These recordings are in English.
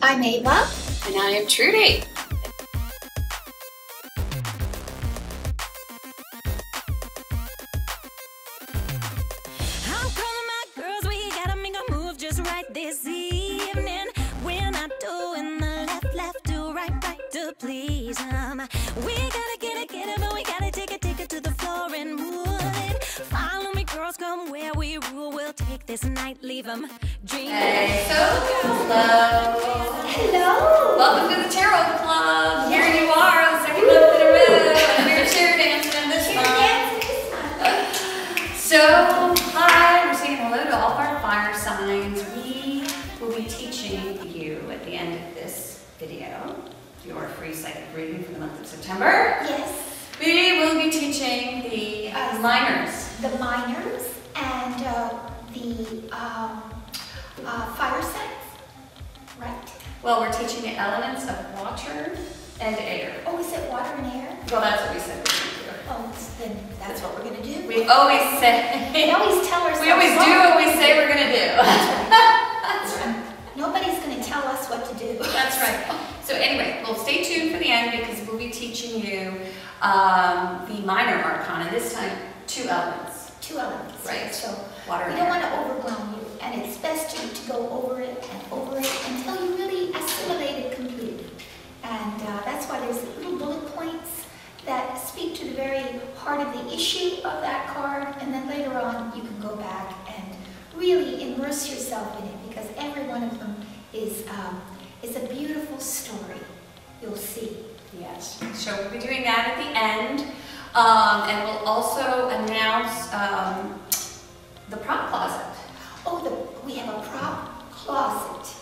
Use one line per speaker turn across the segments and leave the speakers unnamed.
I'm Ava.
And I am Trudy.
I'm calling my girls, we gotta make a move just right this evening. We're not doing the left, do right, to please 'em. We gotta get it, but we gotta take it to the floor and move it. Follow me, girls, come where we rule. We'll take this night, leave 'em dreaming.
Hey, so hello.
Hello.
Welcome to the Tarot Club. Here you are, the second month in a row, and we're cheer dancing this month. So, hi, we're saying hello to all of our fire signs. We will be teaching you at the end of this video your free psychic reading for the month of September.
Yes.
We will be teaching the minors.
The minors and the fire signs, right?
Well, we're teaching the elements of water and air.
Oh, is it water and air?
Well, that's what we said we were going to do.
Oh, then that's what we're going to do.
We always say.
We always tell ourselves.
We always do what we say we're going to do.
That's right. Nobody's going to tell us what to do.
That's right. So anyway, well, stay tuned for the end because we'll be teaching you the minor arcana. This time, 2 elements.
2 elements.
Right.
So
Water
we
and
don't
air.
want to overwhelm you, and it's best to go over it until you really assimilate it completely. And that's why there's little bullet points that speak to the very heart of the issue of that card, and then later on you can go back and really immerse yourself in it, because every one of them is a beautiful story. You'll see.
Yes. So we'll be doing that at the end, and we'll also announce the prop closet.
Oh, we have a prop closet,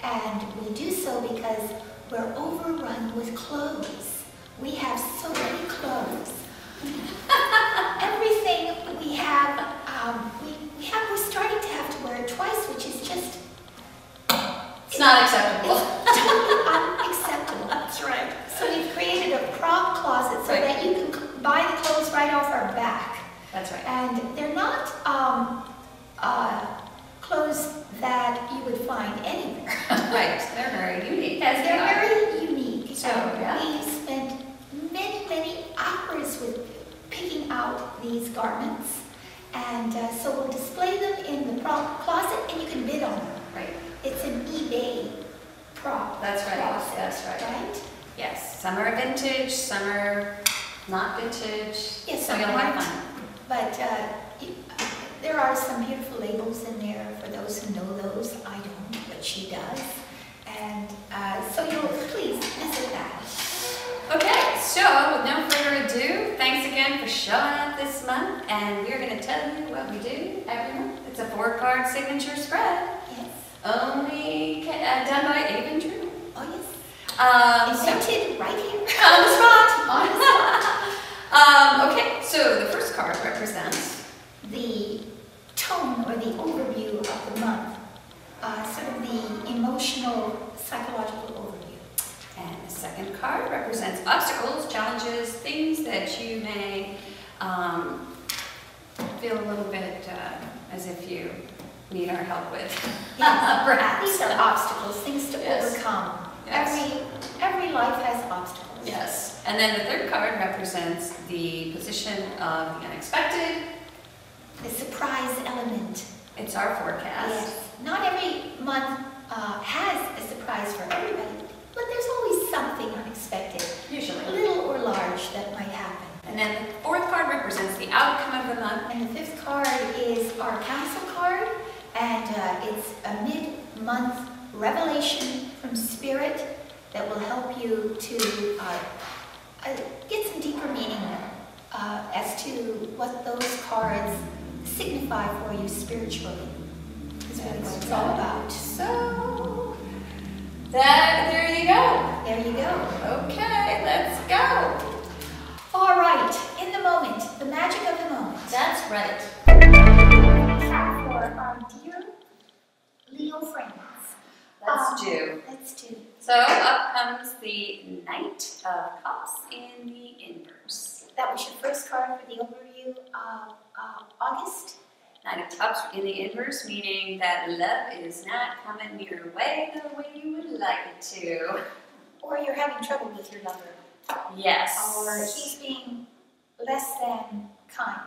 and we do so because we're overrun with clothes. We have so many clothes. Everything we have, we're starting to have to wear it twice, which is just...
It's not acceptable.
It's totally unacceptable.
That's right.
So we've created a prop closet so that you can buy the clothes right off our back.
That's right.
And they're not clothes that you would find anywhere.
Right. They're very unique. As
They're very unique.
So, yeah.
We spent many hours with picking out these garments. And so we'll display them in the prop closet, and you can bid on them.
Right.
It's an eBay prop.
That's right.
closet,
That's right.
Right?
Yes. Some are vintage, some are not vintage.
Yes,
so
some
you'll have
aren't.
fun.
But there are some beautiful labels in there for those who know those. I don't, but she does. And so you'll please visit that.
Okay, so with no further ado, thanks again for showing up this month, and we're going to tell you what we do every month. It's a 4-card signature spread.
Yes.
Only done by Ava and Trudy.
Oh, yes. Invented right here.
On the spot. On the spot. Okay, so the first card represents
the tone or the overview of the month. Sort of the emotional, psychological overview.
And the second card represents obstacles, challenges, things that you may feel a little bit as if you need our help with.
Yes.
Perhaps.
These are obstacles, things to overcome.
Yes.
Every life has obstacles.
Yes. And then the third card represents the position of the unexpected.
The surprise element.
It's our forecast.
Yes. Not every month has a surprise for everybody, but there's always something unexpected,
Usually.
little or large, that might happen.
And then the fourth card represents the outcome of the month.
And the 5th card is our council card, and it's a mid-month revelation from Spirit that will help you to get some deeper meaning as to what those cards signify for you spiritually. Is really what it's all about.
So, there you go.
There you go.
Okay, let's go.
All right, in the moment, the magic of the moment.
That's right.
For our dear Leo friends.
Let's do.
Let's do.
So up comes the Knight of Cups in the inverse.
That was your first card for the overview of August.
Nine of Cups in the inverse, meaning that love is not coming your way the way you would like it to.
Or you're having trouble with your lover.
Yes.
Or he's being less than kind.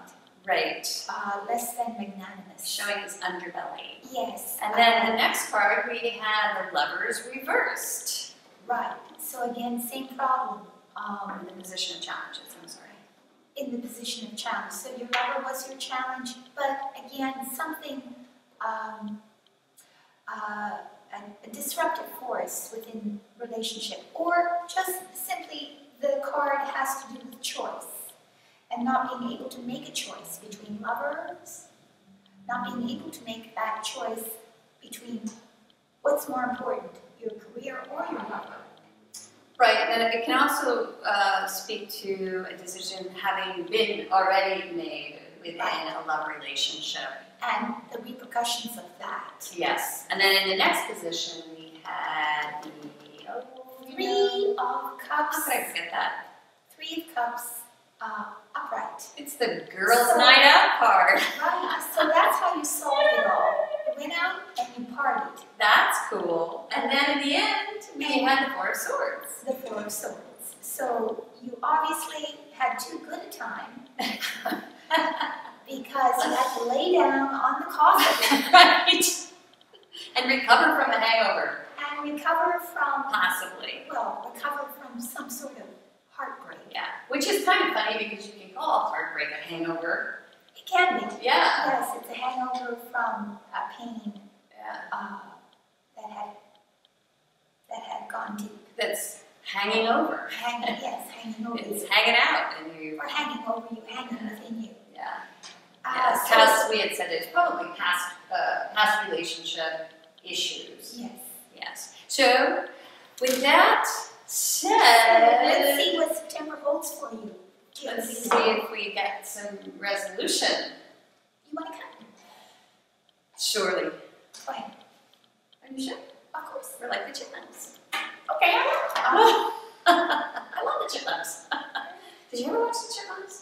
Right.
Less than magnanimous.
Showing his underbelly.
Yes.
And then the next card, we have the Lovers reversed.
Right. So again, same problem.
In the position of challenges, I'm sorry.
In the position of challenge. So your lover was your challenge, but again, something, a disruptive force within relationship, or just simply the card has to do with choice and not being able to make a choice between lovers, not being able to make that choice between what's more important, your career or your lover.
Right, and it can also speak to a decision having been already made within a love relationship.
And the repercussions of that.
Yes, and then in the next position we had the
Three of Cups.
How could I forget that?
Three of Cups upright.
It's the Girls' Night Out card.
Right, so that's how you solved it all. You went out and you partied.
That's cool. And then in the end, we had the Four of Swords.
The Four of Swords. So you obviously had too good a time because you had to lay down on the coffin.
Right. And recover from a hangover.
And recover from,
possibly.
well, recover from some sort of heartbreak.
Yeah, which is kind of funny because you can call heartbreak a hangover.
It can be.
Yeah.
Yes, it's a hangover from a pain that had gone deep.
That's hanging over.
Hanging over
It's
you.
hanging out and you.
Or hanging over you, hanging within you.
Yeah.
So-
Past, we had said it's probably past relationship issues.
Yes.
Yes. So, with that said,
Let's see what September holds for you.
let's see if we get some resolution.
You want to come?
Surely.
Go ahead.
Are you sure?
Of course.
We're like the chipmunks.
Okay.
I love the chipmunks. Did you ever watch the chipmunks?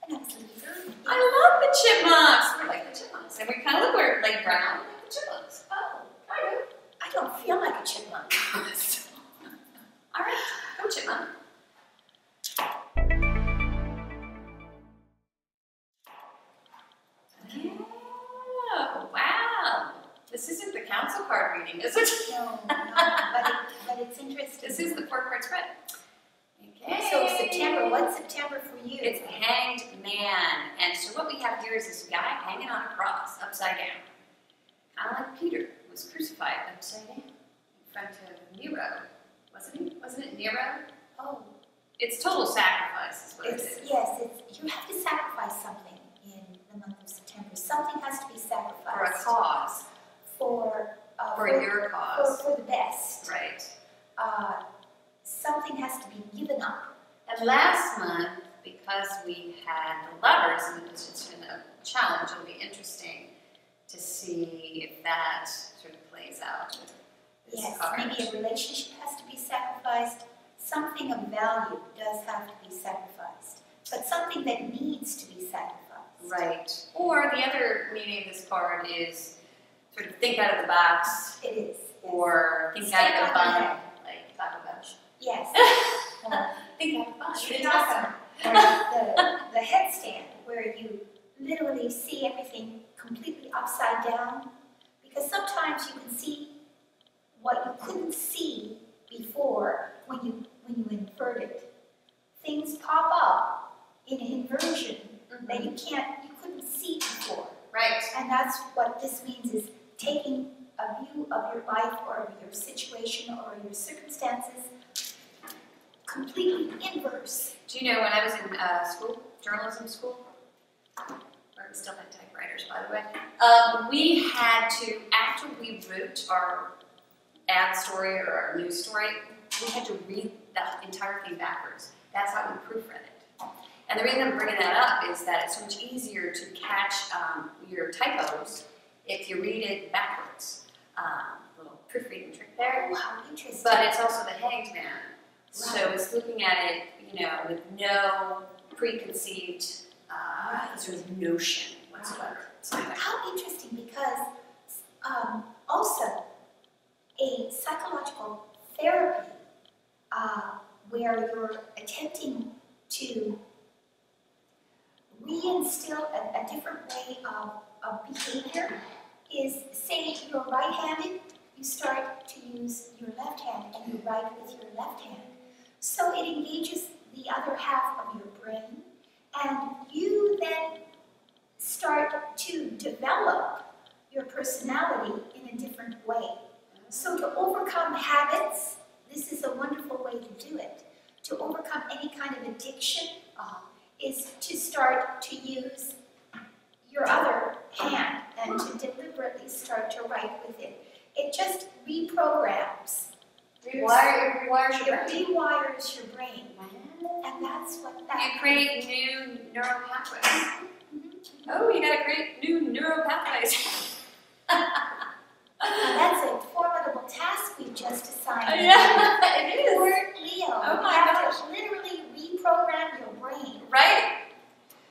And I was a little girl.
I love the chipmunks. We're like the chipmunks. And we kind of look like brown, like the chipmunks. Oh, I do.
I don't feel like a chipmunk.
All right, go chipmunk. Oh, wow. This isn't the council card reading, is it?
No, but it's interesting.
This is the 4-card spread. Okay.
So September, what's September for you?
It's the Hanged Man. And so what we have here is this guy hanging on a cross, upside down. Kind of like Peter was crucified upside down in front of Nero. Wasn't he? Wasn't it Nero?
Oh.
It's total sacrifice is what it is.
Yes, you have to sacrifice something in the month of September. Something has to be sacrificed.
For a cause.
For
your cause.
For the best.
Right.
Something has to be given up.
And last month, because we had the lovers in the position of challenge, it'll be interesting to see if that sort of plays out with this
Yes,
card.
maybe a relationship has to be sacrificed. Something of value does have to be sacrificed. But something that needs to be sacrificed.
Right. Or the other meaning of this card is sort of think out of the box.
It is. Yes.
Or think
Step
out of the
on
bun.
ahead.
Like Taco Bell.
Yes.
Think out of the box.
It's
Really
awesome.
awesome.
The headstand, where you literally see everything completely upside down. Because sometimes you can see what you couldn't see before when you invert it. Things pop up in an inversion that you couldn't see before.
Right.
And that's what this means, is taking a view of your life or your situation or your circumstances completely inverse.
Do you know when I was in school, journalism school, where we still had typewriters, by the way, we had to, after we wrote our ad story or our news story, we had to read the entire thing backwards. That's how we proofread it. And the reason I'm bringing that up is that it's so much easier to catch your typos if you read it backwards. Little proofreading trick there.
Oh, how interesting.
But it's also the Hanged Man. So
Right.
it's looking at it, with no preconceived sort of notion whatsoever. So
How interesting. therapy where you're attempting to reinstill a different way of behavior is, say you're right-handed, you start to use your left hand and you write with your left hand. So it engages the other half of your brain, and you then start to develop your personality in a different way. So to overcome habits, this is a wonderful way to do it. To overcome any kind of addiction is to start to use your other hand and to deliberately start to write with it. It just reprograms.
Rewires your
It
brain.
rewires your brain. And that's what that
You create new neural pathways. Oh, you gotta create new neural pathways.
Now that's a formidable task we've just assigned.
Yeah, it is.
Poor Leo.
Oh my
you have
gosh.
to literally reprogram your brain.
Right.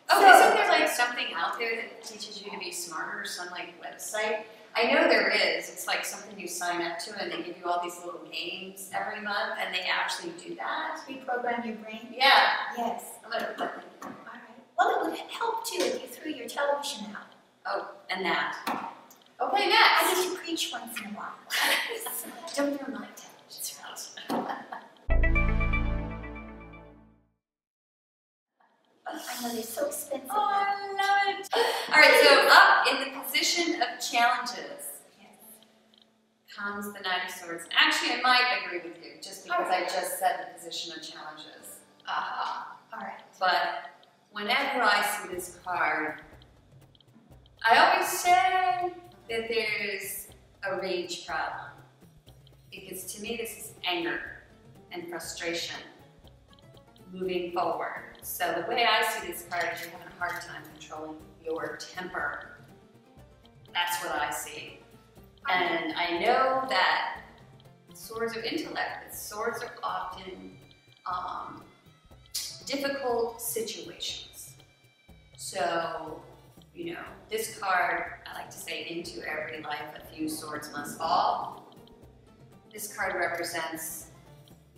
Oh,
So-
isn't there like something out there that teaches you to be smarter, some like website? I know there is. It's like something you sign up to and they give you all these little games every month and they actually do that.
Reprogram your brain?
Yeah.
Yes.
I'm gonna put that in.
All right. Well, it would help too if you threw your television out.
Oh, and that. Okay,
I
next.
need to preach once in a while.
Don't throw my television out.
I know they're so expensive.
Oh, I love it. All right, so up in the position of challenges comes the Knight of Swords. Actually, I might agree with you, just because I just said the position of challenges.
All right.
But whenever I see this card, I always say that there's a rage problem. Because to me, this is anger and frustration moving forward. So the way I see this card is you're having a hard time controlling your temper. That's what I see. And I know that swords are intellect, but swords are often difficult situations. So, you know, this card, I like to say, into every life a few swords must fall. This card represents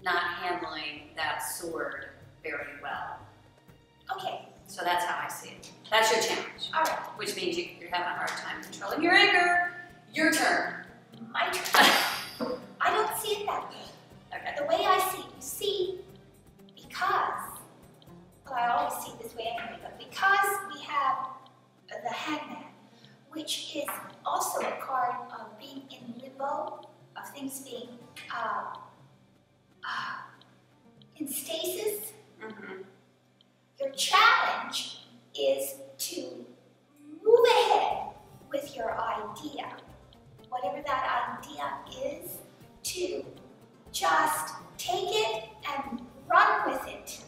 not handling that sword very well.
Okay.
So that's how I see it. That's your challenge.
All right.
Which means you're having a hard time controlling your anger. Your turn.
My turn. I don't see it that way.
Okay.
The way I see it, you see, because, well, I always see it this way anyway, but because we have the Hangman, which is also a card of being in limbo, of things being in stasis, your challenge is to move ahead with your idea, whatever that idea is, to just take it and run with it.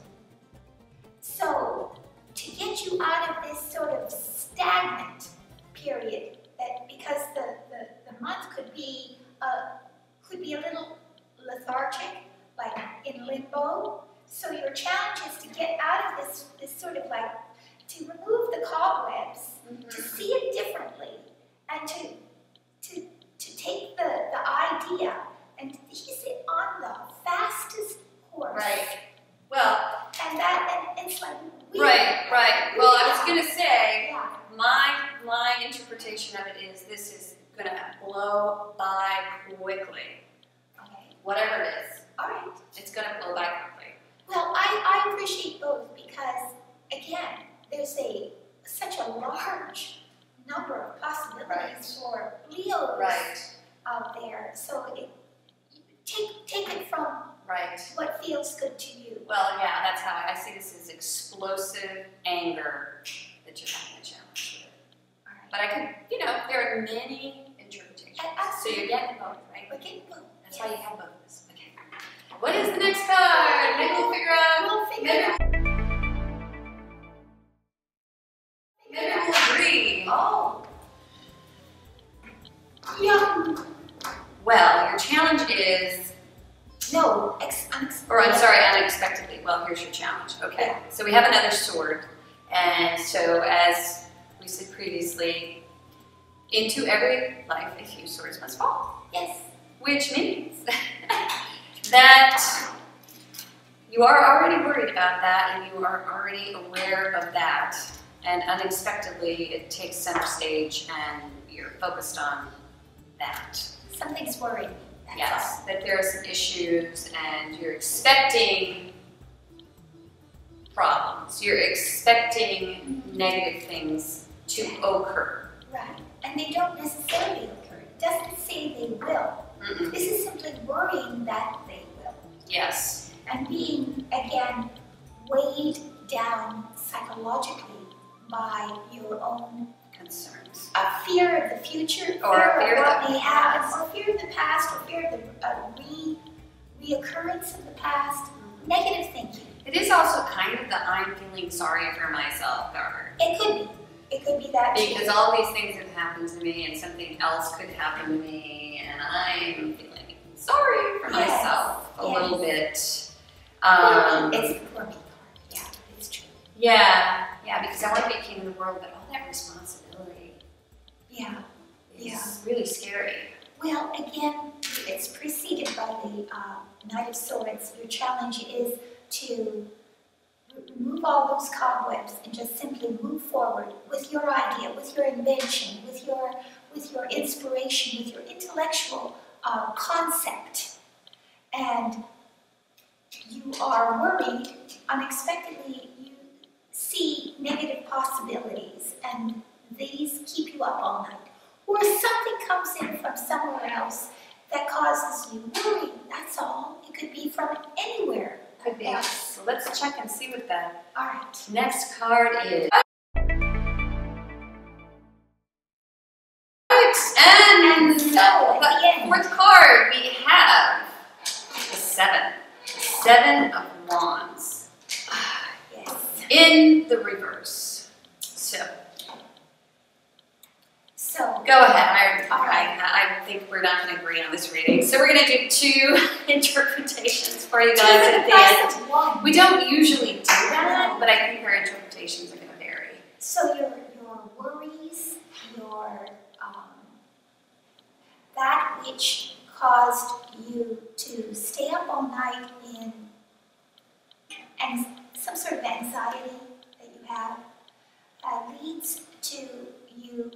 So, to get you out of this sort of stagnant period, that because the month could be a little lethargic, like in limbo. So your challenge is to get out of this sort of like, to remove the cobwebs, to see it differently, and to take the idea and ease it on the fastest course.
Right. Well,
And it's like
right. Well, I was gonna say,
yeah.
my interpretation of it is this is gonna blow by quickly.
Okay.
Whatever it is,
All right.
it's gonna blow by quickly.
Well, I appreciate both because, again, there's such a large number of possibilities for Leos out there. So take it from
Right.
what feels good to you.
Well, yeah, that's how I see this as explosive anger that you're having a challenge with.
All right.
But I could, you know, there are many interpretations. So you're getting both, right?
We're getting both.
That's why you have both of us. Okay. What is the next card? Maybe we'll figure out.
We'll figure it out.
Maybe we'll agree.
Oh. Yeah.
Well, your challenge is,
No,
unexpectedly. Well, here's your challenge. Okay.
Yeah.
So we have another sword. And so as we said previously, into every life a few swords must fall.
Yes.
Which means that you are already worried about that and you are already aware of that, and unexpectedly it takes center stage and you're focused on that.
Something's worrying.
Yes, that there are some issues and you're expecting problems. You're expecting negative things to occur.
Right, and they don't necessarily occur. It doesn't say they will.
Mm-mm.
This is simply worrying that they will.
Yes.
And being, again, weighed down psychologically by your own
Concerns.
a fear of the future,
Or a fear
of
of
what
the
may happen, or fear of the past, or fear of the reoccurrence of the past. Negative thinking.
It is also kind of the I'm feeling sorry for myself card.
It could be. It could be that too.
Because all these things have happened to me and something else could happen to me and I'm feeling sorry for
Yes.
myself a
Yes.
little bit.
It's the poor me card. Yeah, it's true.
Yeah, because I want to be king of the world, but all that responsibility
Yeah.
is really scary.
Well, again, it's preceded by the Knight of Swords. Your challenge is to remove all those cobwebs and just simply move forward with your idea, with your invention, with your inspiration, with your intellectual concept. And you are worried, unexpectedly, you see negative possibilities, and these keep you up all night. Or something comes in from somewhere else that causes you worry, that's all. It could be from anywhere.
Could be. So let's check and see what the
All right.
next card is.
And so, at the end,
fourth card, we have the Seven. Seven of Wands.
yes.
In the reverse. So, go ahead. I think we're not going to agree on this reading. So we're going to do two interpretations for you guys at the end.
One.
We don't usually do that, but I think our interpretations are going to vary.
So your worries, that which caused you to stay up all night in and some sort of anxiety that you have, leads to you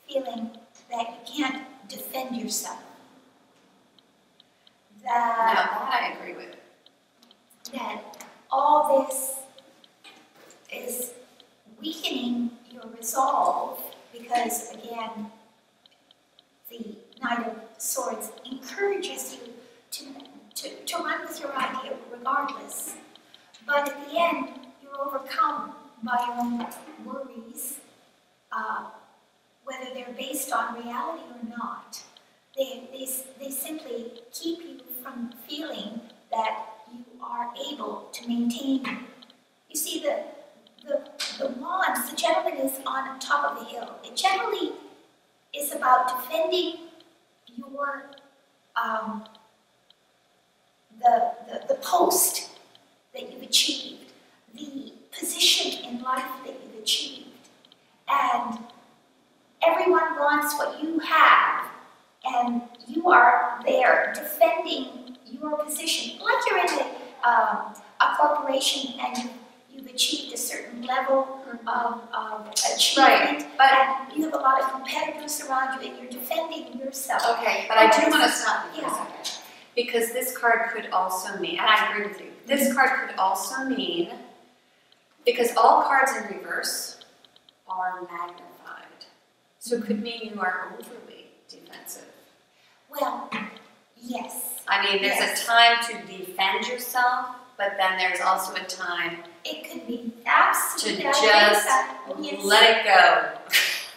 feeling that you can't defend yourself.
That I agree with.
That all this is weakening your resolve because, again, the Knight of Swords encourages you to run with your idea regardless. But at the end, you're overcome by your own worries, whether they're based on reality or not. They simply keep you from feeling that you are able to maintain. You see, the wands, the gentleman is on top of the hill. It generally is about defending your the post that you've achieved, the position in life that you've achieved, and everyone wants what you have, and you are there defending your position, like you're in a corporation and you've achieved a certain level of achievement,
Right, but
and you have a lot of competitors around you, and you're defending yourself.
okay, but I do want to stop you for
Yeah.
a second. Because this card could also mean, and I agree with you, this card could also mean, because all cards in reverse are magnified. So it could mean you are overly defensive.
Well, yes.
I mean, there's
Yes.
a time to defend yourself, but then there's also a time
It could be
to
absolutely.
just
Yes.
let it go.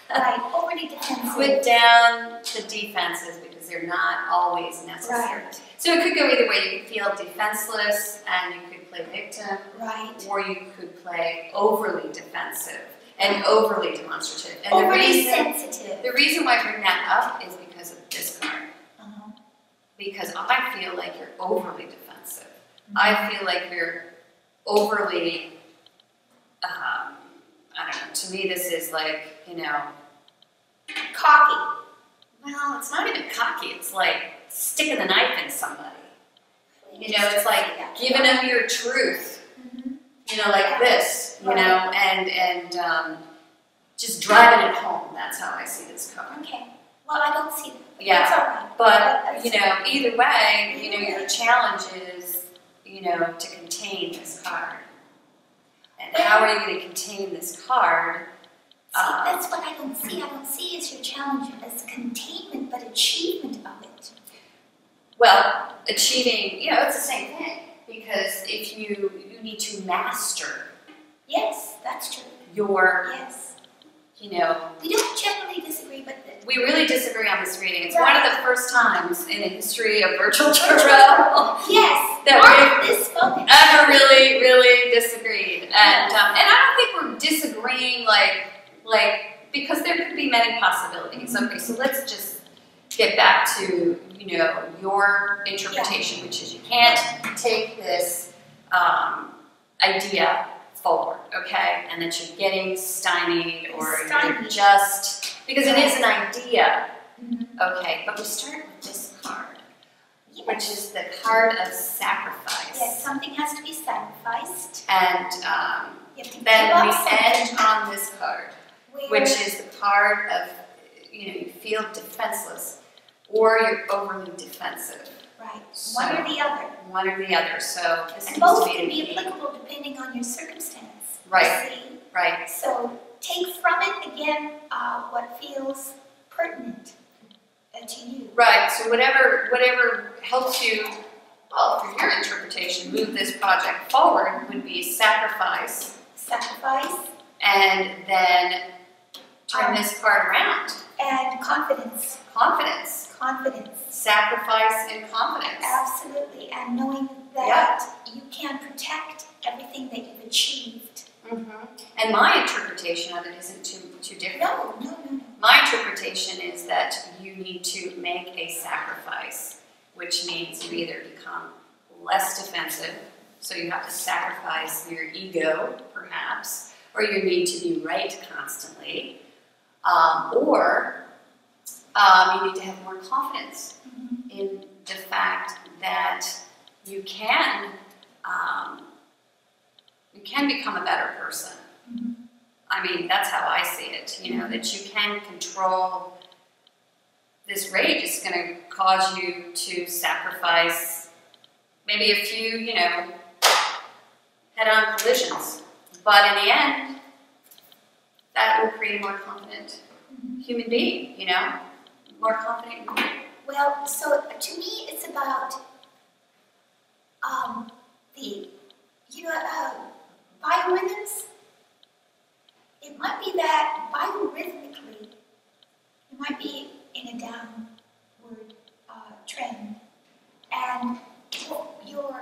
Right, overly defensive.
Put down the defenses because they're not always necessary.
Right.
So it could go either way. You could feel defenseless and you could play victim,
Right.
or you could play overly defensive and overly demonstrative. And
Overly sensitive.
the reason why I bring that up is because of this card. Because I feel like you're overly defensive. I feel like you're overly, I don't know, to me this is like, you know,
Cocky.
well, it's not even cocky, it's like sticking the knife in somebody. You know, it's like giving them your truth. You know, like this. You know, and just driving it home. That's how I see this card.
Okay. Well, I don't see that.
Yeah.
It's all right.
But you know, either way, you know, your challenge is, you know, to contain this card. And how are you going to contain this card?
See, that's what I don't see. I don't see as your challenge as containment, but achievement of it.
Well, achieving, you know, it's the same thing. Because if you need to master.
Yes, that's true.
Your,
yes.
You know.
We don't generally disagree, but.
We really disagree on this reading. It's one of the first times in the history of virtual tarot.
Yes.
That
we've
ever really disagreed. And I don't think we're disagreeing like, because there could be many possibilities. Okay, so let's just get back to, you know, your interpretation, which is you can't take this idea forward, okay? And that you're getting stymied or you're just, because it is an idea, okay? But we start with this card, which is the card of sacrifice.
Yes, something has to be sacrificed.
And then we end on this card, which is the card of, you know, you feel defenseless or you're overly defensive.
Right.
So,
one or the other.
One or the other. So this
and both can be applicable depending on your circumstance.
Right.
See?
Right.
So take from it again what feels pertinent to you.
Right. So whatever helps you, well, for your interpretation, move this project forward would be sacrifice.
Sacrifice.
And then turn this card around.
And confidence.
Confidence.
Confidence.
Sacrifice and confidence.
Absolutely. And knowing that you can protect everything that you've achieved.
And my interpretation of it isn't too different.
No.
My interpretation is that you need to make a sacrifice, which means you either become less defensive, so you have to sacrifice your ego, perhaps, or you need to be right constantly, or you need to have more confidence in the fact that you can become a better person. I mean, that's how I see it, you know, that you can control. This rage is going to cause you to sacrifice maybe a few, you know, head-on collisions. But in the end, that will create a more confident human being, you know, more confident human being.
Well, so to me, it's about the, you know, biorhythms. It might be that biorhythmically, you might be in a downward trend, and your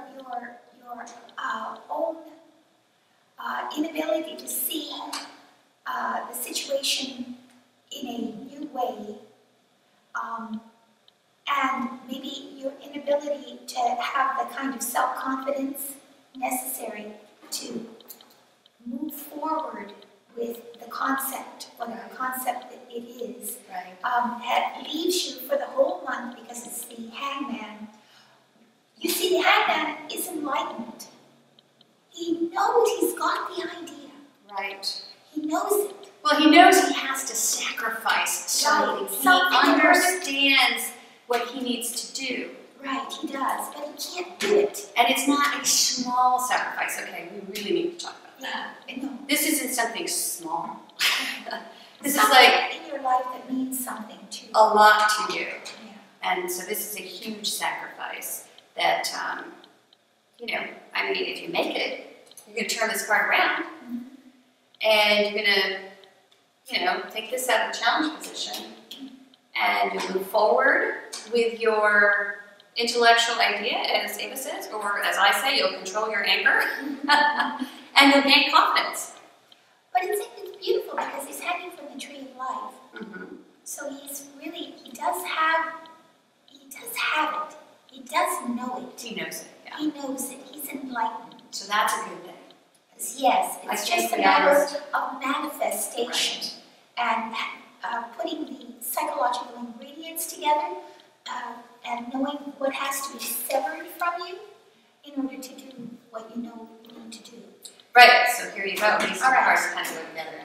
own inability to see the situation in a new way, and maybe your inability to have the kind of self-confidence necessary to move forward with the concept, whatever concept that it is, leaves you for the whole month because it's the hangman. You see, the hangman is enlightened. He knows he's got the idea.
Right.
He knows it.
Well, he knows he has to sacrifice something. He understands what he needs to do.
Right, he does, but he can't do it.
And it's not a small sacrifice. Okay, we really need to talk about that.
Yeah, I know.
This isn't something small. This
something
is like
in your life that means something to you.
A lot to you.
Yeah.
And so this is a huge sacrifice that, you know, I mean, if you make it, you're going to turn this card around. And you're going to, you know, take this out of the challenge position and you move forward with your intellectual idea, as Ava says, or as I say, you'll control your anger, and you'll gain confidence.
But it's beautiful because he's hanging from the tree of life. So he's really, he does have it. He does know it.
He knows it, yeah.
He knows it. He's enlightened.
So that's a good thing.
Yes, it's just a matter of manifestation and putting the psychological ingredients together and knowing what has to be severed from you in order to do what you know you need to do.
Right, so here you go. These two
All right.
cards kind of go together.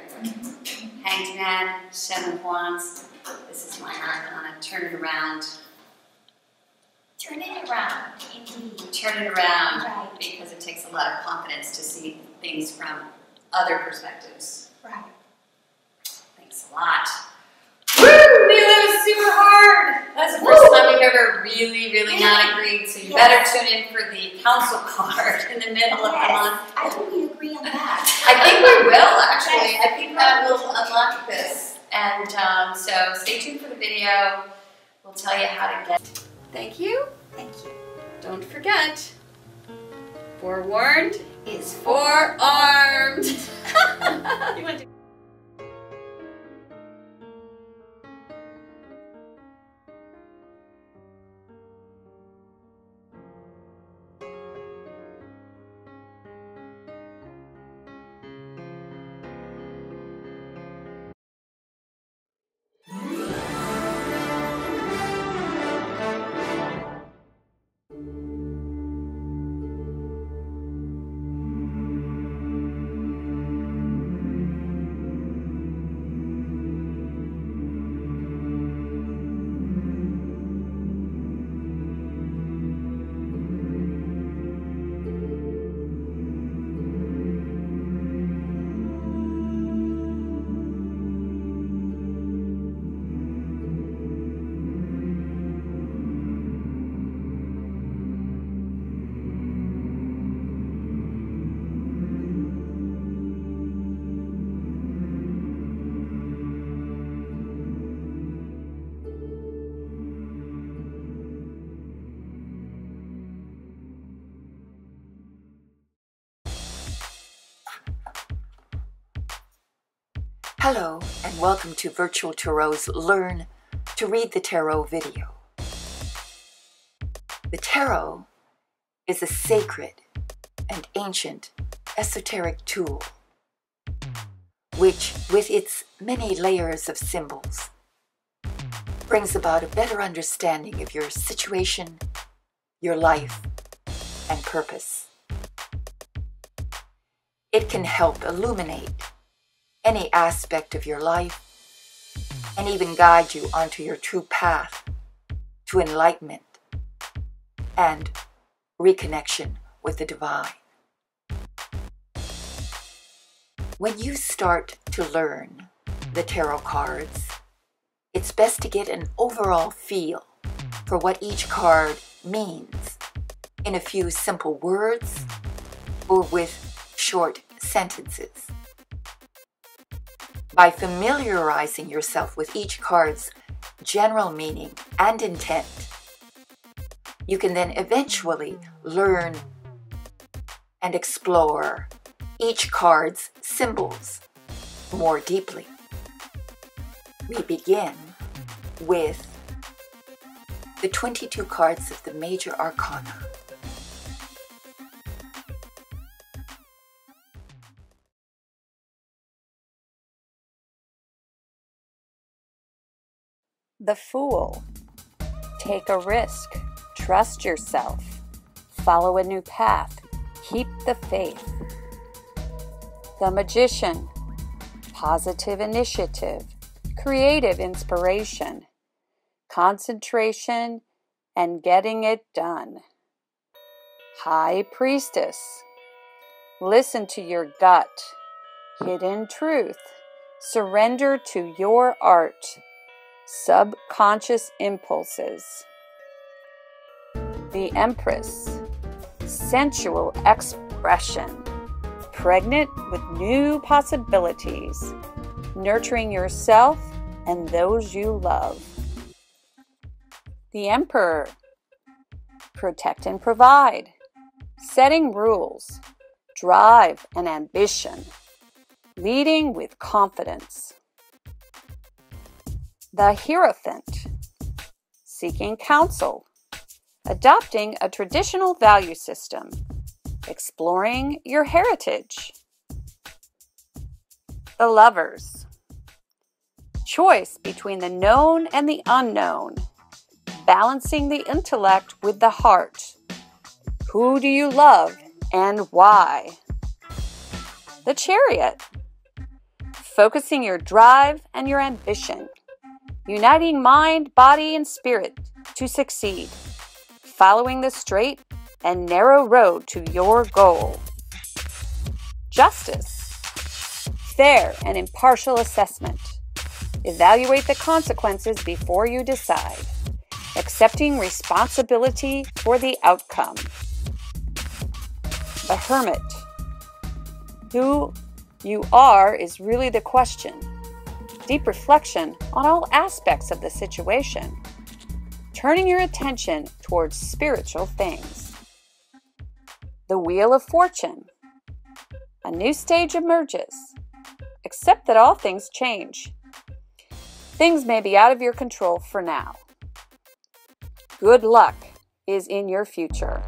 Hanged Man, 7 of Wands. This is my arcana. Turn it around.
Turn it around, indeed.
Turn it around,
Right.
because it takes a lot of confidence to see things from other perspectives.
Right.
Thanks a lot. Woo! Neil, that was super hard. That's the first time we've ever really not agreed. So you better tune in for the council card in the middle of the month.
I hope we agree on that.
I think we will, actually. I think that will unlock this. And so stay tuned for the video. We'll tell you how to get. Thank you.
Thank you.
Don't forget, forewarned is forearmed. You want to
Hello and welcome to Virtual Tarot's Learn to Read the Tarot video. The tarot is a sacred and ancient esoteric tool which, with its many layers of symbols, brings about a better understanding of your situation, your life, and purpose. It can help illuminate any aspect of your life and even guide you onto your true path to enlightenment and reconnection with the divine. When you start to learn the tarot cards, it's best to get an overall feel for what each card means in a few simple words or with short sentences. By familiarizing yourself with each card's general meaning and intent, you can then eventually learn and explore each card's symbols more deeply. We begin with the 22 cards of the Major Arcana.
The Fool. Take a risk. Trust yourself. Follow a new path. Keep the faith. The Magician. Positive initiative. Creative inspiration. Concentration and getting it done. High Priestess. Listen to your gut. Hidden truth. Surrender to your art. Subconscious impulses. The Empress. Sensual expression. Pregnant with new possibilities. Nurturing yourself and those you love. The Emperor. Protect and provide. Setting rules. Drive and ambition. Leading with confidence. The Hierophant. Seeking counsel. Adopting a traditional value system. Exploring your heritage. The Lovers. Choice between the known and the unknown. Balancing the intellect with the heart. Who do you love and why? The Chariot. Focusing your drive and your ambition. Uniting mind, body, and spirit to succeed. Following the straight and narrow road to your goal. Justice. Fair and impartial assessment. Evaluate the consequences before you decide. Accepting responsibility for the outcome. The Hermit. Who you are is really the question. Deep reflection on all aspects of the situation. Turning your attention towards spiritual things. The Wheel of Fortune. A new stage emerges. Accept that all things change. Things may be out of your control for now. Good luck is in your future.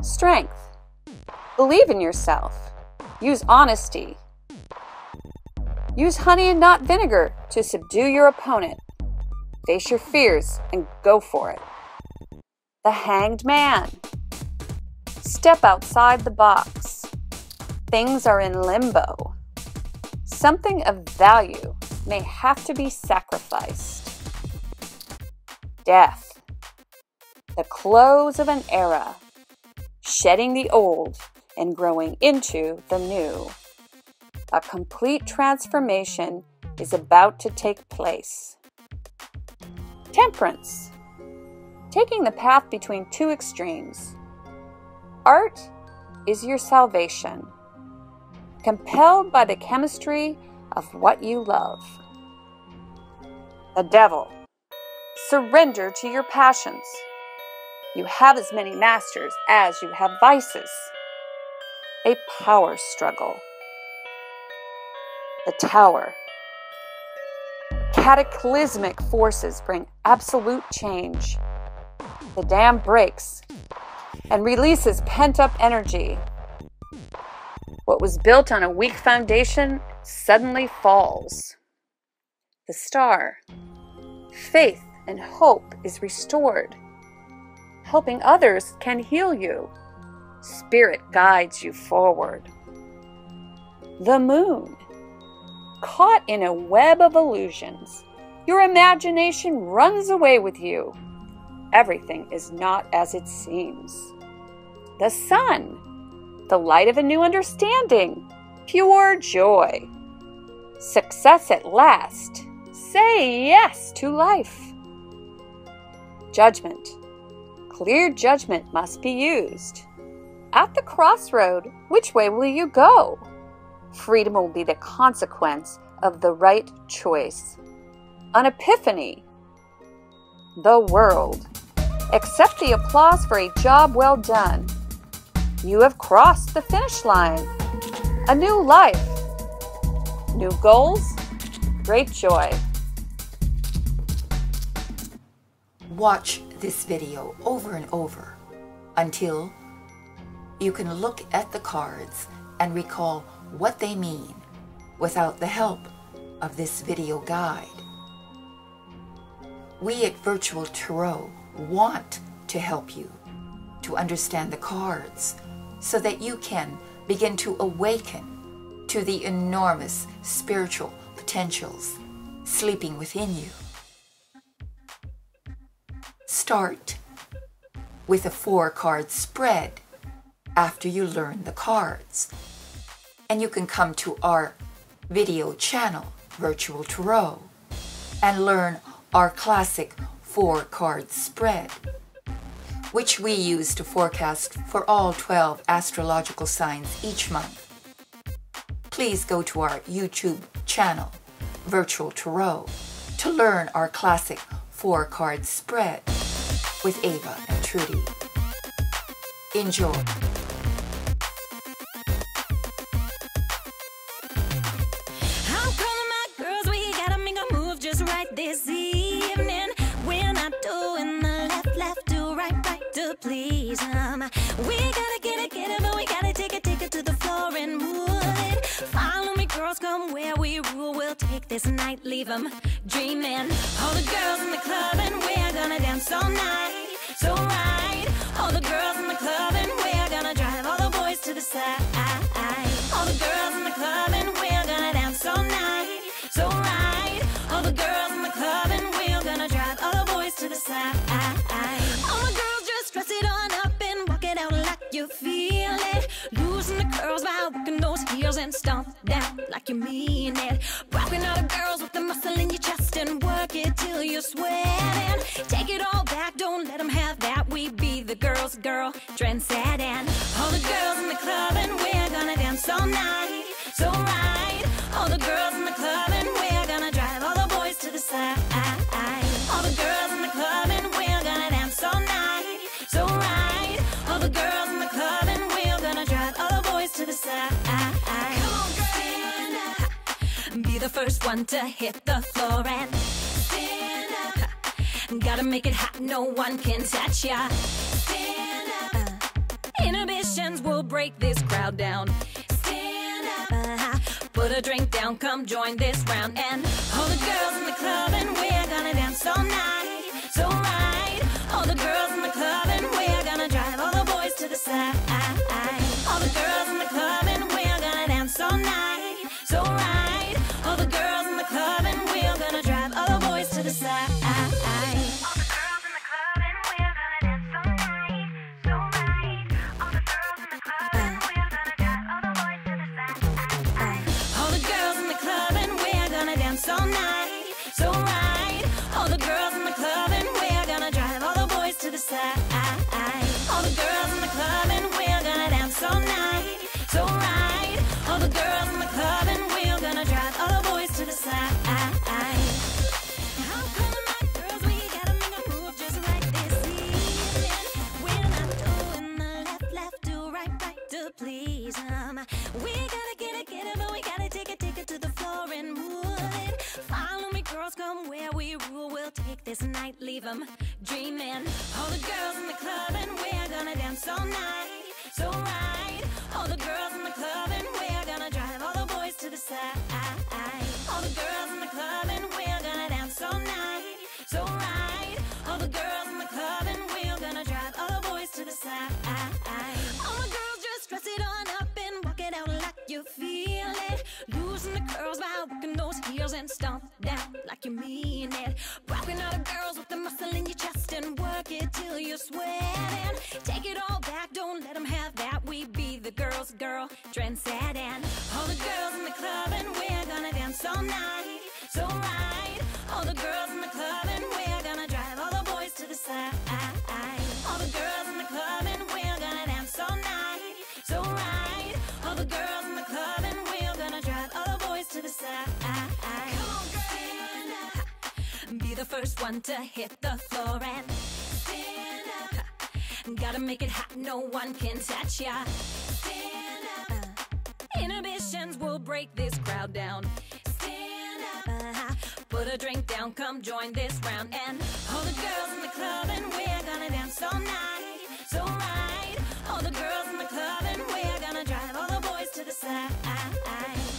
Strength. Believe in yourself. Use honesty. Use honey and not vinegar to subdue your opponent. Face your fears and go for it. The Hanged Man. Step outside the box. Things are in limbo. Something of value may have to be sacrificed. Death. The close of an era. Shedding the old and growing into the new. A complete transformation is about to take place. Temperance. Taking the path between two extremes. Art is your salvation. Compelled by the chemistry of what you love. The Devil. Surrender to your passions. You have as many masters as you have vices. A power struggle. The Tower. Cataclysmic forces bring absolute change. The dam breaks and releases pent-up energy. What was built on a weak foundation suddenly falls. The Star. Faith and hope is restored. Helping others can heal you. Spirit guides you forward. The Moon. Caught in a web of illusions, your imagination runs away with you. Everything is not as it seems. The Sun. The light of a new understanding. Pure joy. Success at last. Say yes to life. Judgment. Clear judgment must be used. At the crossroad, which way will you go? Freedom will be the consequence of the right choice. An epiphany. The World. Accept the applause for a job well done. You have crossed the finish line. A new life. New goals. Great joy.
Watch this video over and over until you can look at the cards and recall what they mean without the help of this video guide. We at Virtual Tarot want to help you to understand the cards so that you can begin to awaken to the enormous spiritual potentials sleeping within you. Start with a 4-card spread after you learn the cards. And you can come to our video channel, Virtual Tarot, and learn our classic 4-card spread, which we use to forecast for all 12 astrological signs each month. Please go to our YouTube channel, Virtual Tarot, to learn our classic 4-card spread with Ava and Trudy. Enjoy.
How come my girls, we gotta make a move just right this evening? We're not doing the left to right to please 'em. We gotta get it, but we gotta take it to the floor and move it. Follow me, girls, come where we rule. We'll take this night, leave 'em dreaming. All the girls in the club and we're gonna dance all night. So right, all the girls in the club and like you mean it. Rocking all the girls with the muscle in your chest and work it till you're sweating. Take it all back, don't let them have that. We be the girls' girl, trendsetting. All the girls in the club and we're gonna dance all night. So right, all the girls in the club and we're gonna drive all the boys to the side. All the girls in the club and we're gonna dance all night. So right, all the girls in the club and we're gonna drive all the boys to the side. Come on, stand up. Be the first one to hit the floor and stand up. Gotta make it hot, no one can touch ya. Stand up. Inhibitions will break this crowd down. Stand up. Put a drink down, come join this round. And all the girls in the club and we're gonna dance all night. So right, all the girls in the club and we're gonna drive all the boys to the side. All the girls in the club and we're gonna dance all night. So right, all the girls in the club and we're gonna drive all the boys to the side. All the girls in the club and we're gonna dance all night. So right, all the girls in the club and we're gonna drive all the boys to the side. All the girls in the club and we're gonna dance all night. So right, all the girls in the club and we're gonna drive all the boys to the side. All the girls in the club and we're gonna dance all night. So right, all the girls in the club and we're gonna drive all the boys to the side. How come my girls, we gotta make a move just right this evening? We're not doing the left, do right, to please 'em. We gotta get it, but we gotta take it to the floor and move it. Follow me, girls, come where we rule. We'll take this night, leave 'em dreaming. All the girls in the club and we're gonna dance all night. So right, all the girls in the club and we're gonna drive all the boys to the side. All the girls in the club and we're gonna dance all night. So right, all the girls in the club and we're gonna drive all the boys to the side. All the girls just dress it on up and walk it out like you feel it. Losing the curls by working those heels and stomp down like you mean it. Rocking all the girls with the muscle in your chest and work it till you're sweating. Take it all back, don't let them have that. We be the girls' girl, trendsetting. All the girls in the club and we're gonna dance all night. So right, all the girls in the club and we're gonna drive all the boys to the side. All the girls in the club and we're gonna dance all night. So right, all the girls in the club and we're gonna drive all the boys to the side. Come on, stand up. Be the first one to hit the floor and stand up. Gotta make it hot, no one can touch ya. Stand up. Inhibitions will break this crowd down. Stand up. Put a drink down, come join this round. And all the girls in the club and we're gonna dance all night. So right, all the girls in the club and we're gonna drive all the boys to the side.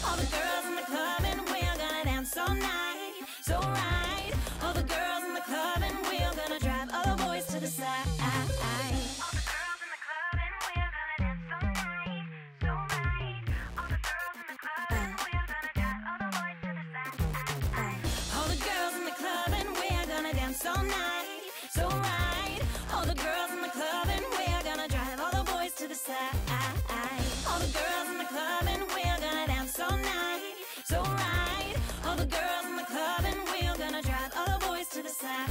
All the girls in the club and we're gonna dance all night. So right, all the girls in the club and we're gonna drive all the boys to the side. All the girls in the club and we're gonna dance all night. So right, all the girls in the club and we're gonna drive all the boys to the side. All the girls in the club and we're gonna dance all night. So right, all the girls in the club and we're gonna drive all the boys to the side. All the girls in the club and we're gonna dance all night. So right, all the girls in the club and we're gonna drive all the boys to the side.